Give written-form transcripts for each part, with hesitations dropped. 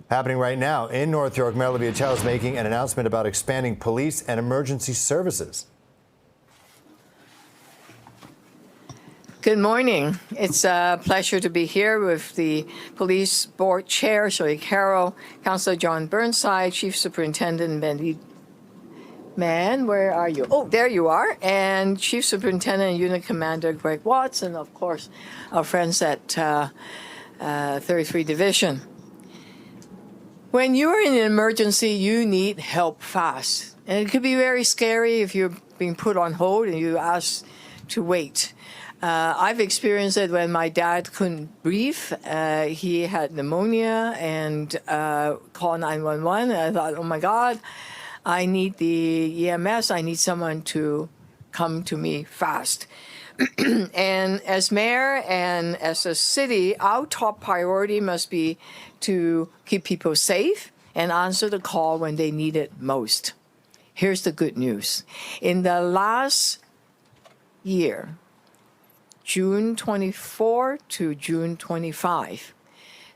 Happening right now in North York, Mayor Olivia Chow is making an announcement about expanding police and emergency services. Good morning. It's a pleasure to be here with the Police Board Chair, Shirley Carroll, Councillor John Burnside, Chief Superintendent Bendy. Man, where are you? Oh, there you are. And Chief Superintendent and Unit Commander Greg Watts, and of course, our friends at 33 Division. When you're in an emergency, you need help fast. And it could be very scary if you're being put on hold and you ask to wait. I've experienced it when my dad couldn't breathe. He had pneumonia and called 911. And I thought, oh my God, I need the EMS. I need someone to come to me fast. And as mayor and as a city, our top priority must be to keep people safe and answer the call when they need it most. Here's the good news. In the last year, June 24 to June 25,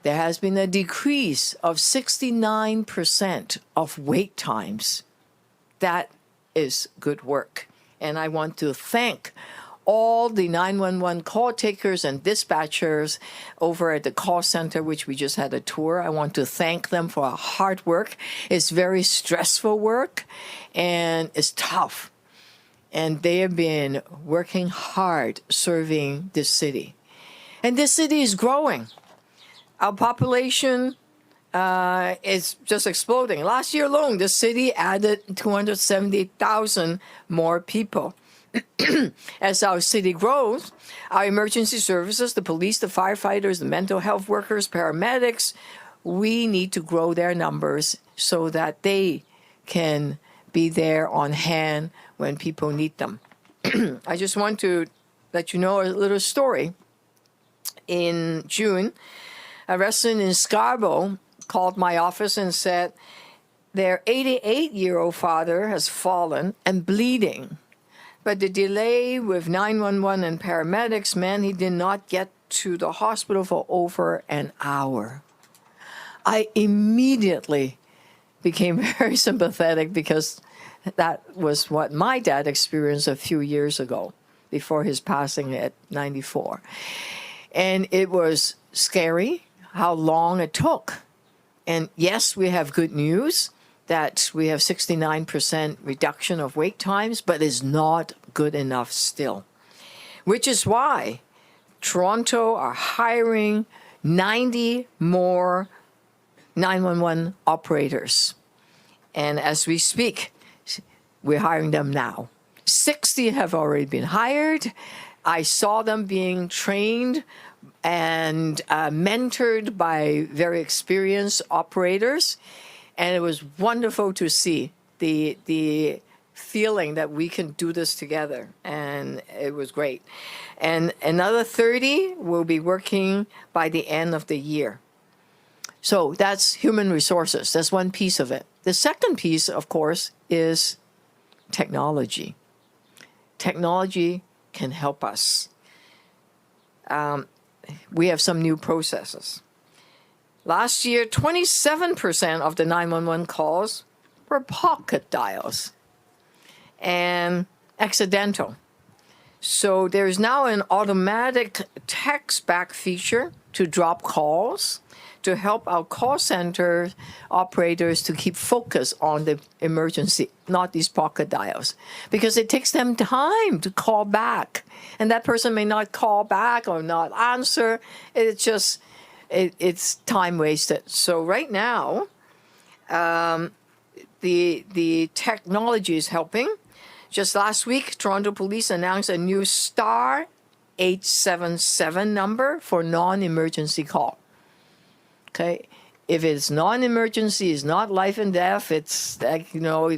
there has been a decrease of 69% of wait times. That is good work. And I want to thank all the 911 call takers and dispatchers over at the call center, which we just had a tour. I want to thank them for hard work. It's very stressful work and it's tough. And they have been working hard serving this city. And this city is growing. Our population is just exploding. Last year alone, the city added 270,000 more people. As our city grows, our emergency services, the police, the firefighters, the mental health workers, paramedics, we need to grow their numbers so that they can be there on hand when people need them. I just want to let you know a little story. In June, a resident in Scarborough called my office and said their 88-year-old father has fallen and bleeding. But the delay with 911 and paramedics meant he did not get to the hospital for over an hour. I immediately became very sympathetic because that was what my dad experienced a few years ago before his passing at 94. And it was scary how long it took. And yes, we have good news that we have 69% reduction of wait times, but it's not good enough still. Which is why Toronto are hiring 90 more 911 operators. And as we speak, we're hiring them now. 60 have already been hired. I saw them being trained and mentored by very experienced operators. And it was wonderful to see the feeling that we can do this together. And it was great. And another 30 will be working by the end of the year. So that's human resources. That's one piece of it. The second piece, of course, is technology. Technology can help us. We have some new processes. Last year, 27% of the 911 calls were pocket dials and accidental. So there's now an automatic text back feature to drop calls to help our call center operators to keep focus on the emergency, not these pocket dials, because it takes them time to call back. And that person may not call back or not answer. It's just, it's time wasted. So right now, the technology is helping. Just last week, Toronto Police announced a new star 877 number for non-emergency call. Okay, if it's non-emergency, it's not life and death. It's like, no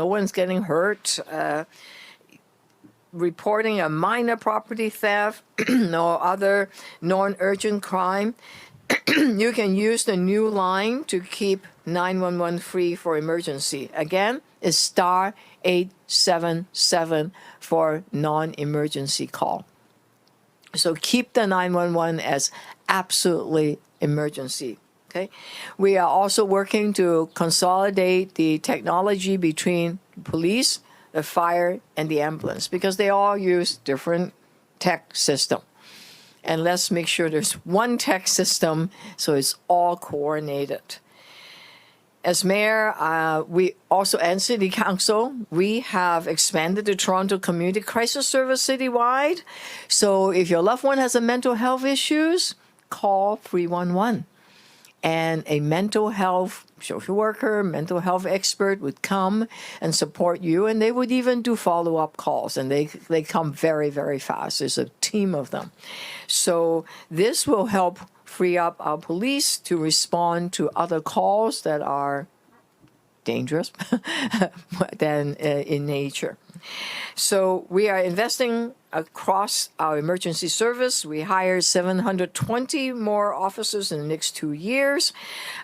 one's getting hurt. Reporting a minor property theft, no other non-urgent crime. You can use the new line to keep 911 free for emergency. Again, it's star 877 for non-emergency call. So keep the 911 as absolutely emergency. Okay. We are also working to consolidate the technology between police, the fire, and the ambulance because they all use different tech system. And let's make sure there's one tech system so it's all coordinated. As mayor, we also and city council, we have expanded the Toronto Community Crisis Service citywide. So if your loved one has a mental health issues, call 311. And a mental health social worker, mental health expert would come and support you, and they would even do follow-up calls, and they come very, very fast. There's a team of them. So this will help free up our police to respond to other calls that are dangerous than in nature. So we are investing across our emergency service. We hired 720 more officers in the next 2 years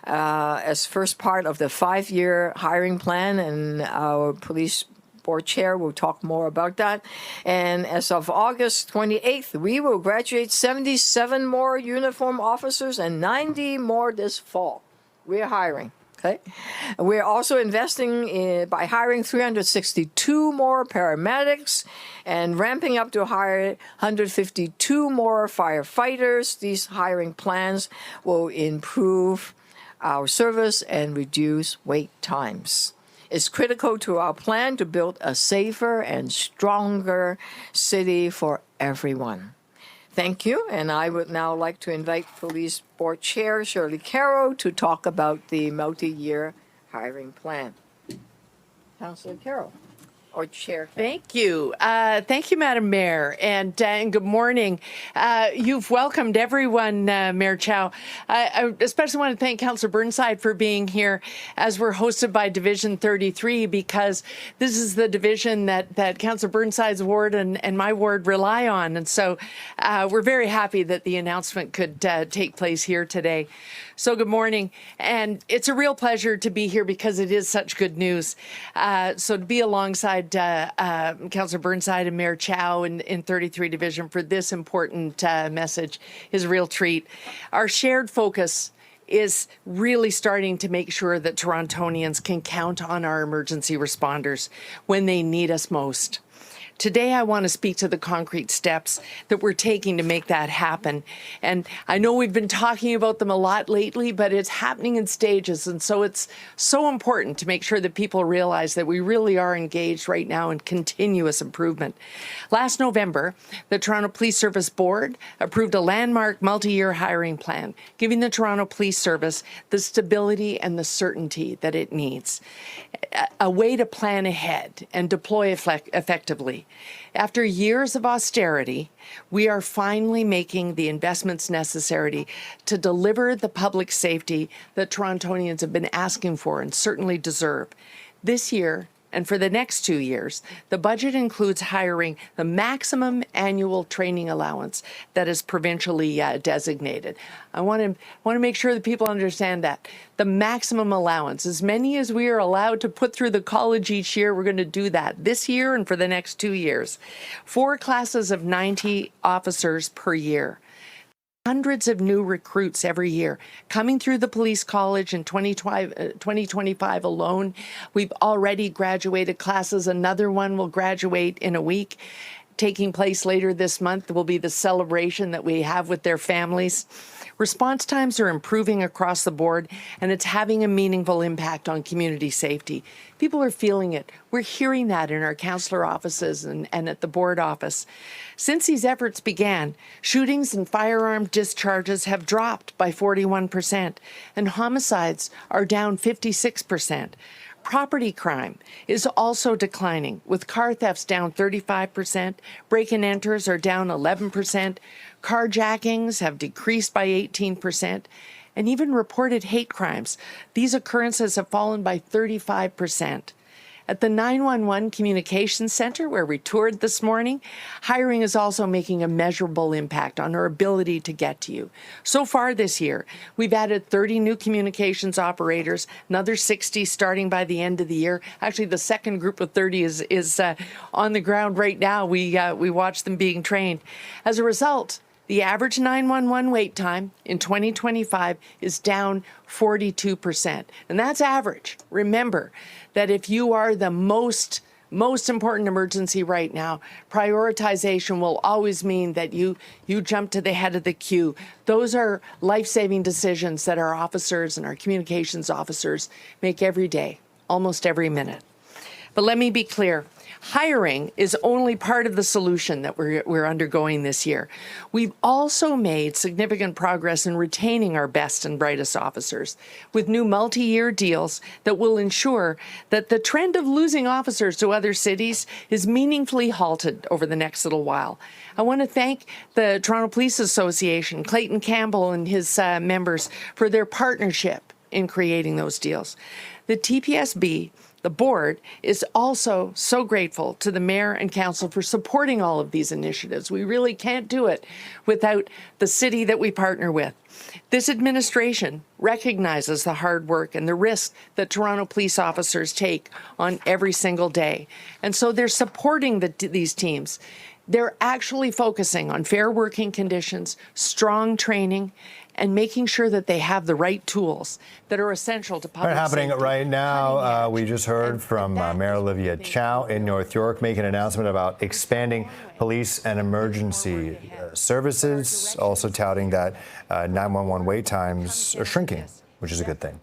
as first part of the 5-year hiring plan, and our police board chair will talk more about that. And as of August 28th, we will graduate 77 more uniform officers and 90 more this fall. We're hiring. Okay. We're also investing by hiring 362 more paramedics and ramping up to hire 152 more firefighters. These hiring plans will improve our service and reduce wait times. It's critical to our plan to build a safer and stronger city for everyone. Thank you, and I would now like to invite Police Board Chair Shirley Carroll to talk about the multi-year hiring plan. Councillor Carroll, or Chair. Thank you. Thank you, Madam Mayor, and good morning. You've welcomed everyone, Mayor Chow. I especially want to thank Councillor Burnside for being here as we're hosted by Division 33, because this is the division that Councillor Burnside's ward and my ward rely on. And so we're very happy that the announcement could take place here today. So good morning. And it's a real pleasure to be here because it is such good news. So to be alongside Councillor Burnside and Mayor Chow in 33 Division for this important message is a real treat. Our shared focus is really starting to make sure that Torontonians can count on our emergency responders when they need us most. Today, I want to speak to the concrete steps that we're taking to make that happen. And I know we've been talking about them a lot lately, but it's happening in stages. And so it's so important to make sure that people realize that we really are engaged right now in continuous improvement. Last November, the Toronto Police Service Board approved a landmark multi-year hiring plan, giving the Toronto Police Service the stability and the certainty that it needs. A way to plan ahead and deploy effectively. After years of austerity, we are finally making the investments necessary to deliver the public safety that Torontonians have been asking for and certainly deserve. This year, and for the next 2 years, the budget includes hiring the maximum annual training allowance that is provincially designated. I want to make sure that people understand that. The maximum allowance, as many as we are allowed to put through the college each year, we're going to do that this year and for the next 2 years. 4 classes of 90 officers per year. Hundreds of new recruits every year coming through the police college in 2025 alone. We've already graduated classes. Another one will graduate in a week. Taking place later this month will be the celebration that we have with their families. Response times are improving across the board, and it's having a meaningful impact on community safety. People are feeling it. We're hearing that in our councillor offices and at the board office. Since these efforts began, shootings and firearm discharges have dropped by 41%, and homicides are down 56%. Property crime is also declining, with car thefts down 35%, break-and-enters are down 11%, carjackings have decreased by 18%, and even reported hate crimes. These occurrences have fallen by 35%. At the 911 Communications Center, where we toured this morning, hiring is also making a measurable impact on our ability to get to you. So far this year, we've added 30 new communications operators, another 60 starting by the end of the year. Actually, the second group of 30 is on the ground right now. We watch them being trained. As a result, The average 911 wait time in 2025 is down 42%. And that's average. Remember that if you are the most important emergency right now, prioritization will always mean that you jump to the head of the queue. Those are life-saving decisions that our officers and our communications officers make every day, almost every minute. But let me be clear. Hiring is only part of the solution that we're undergoing this year. We've also made significant progress in retaining our best and brightest officers with new multi-year deals that will ensure that the trend of losing officers to other cities is meaningfully halted over the next little while. I want to thank the Toronto Police Association, Clayton Campbell and his members for their partnership in creating those deals. The TPSB, the board, is also so grateful to the mayor and council for supporting all of these initiatives. We really can't do it without the city that we partner with. This administration recognizes the hard work and the risk that Toronto police officers take on every single day. And so they're supporting these teams. They're actually focusing on fair working conditions, strong training, and making sure that they have the right tools that are essential to public safety. Happening right now, we just heard from Mayor Olivia Chow in North York making an announcement about expanding police and emergency services, also touting that 911 wait times are shrinking, which is a good thing.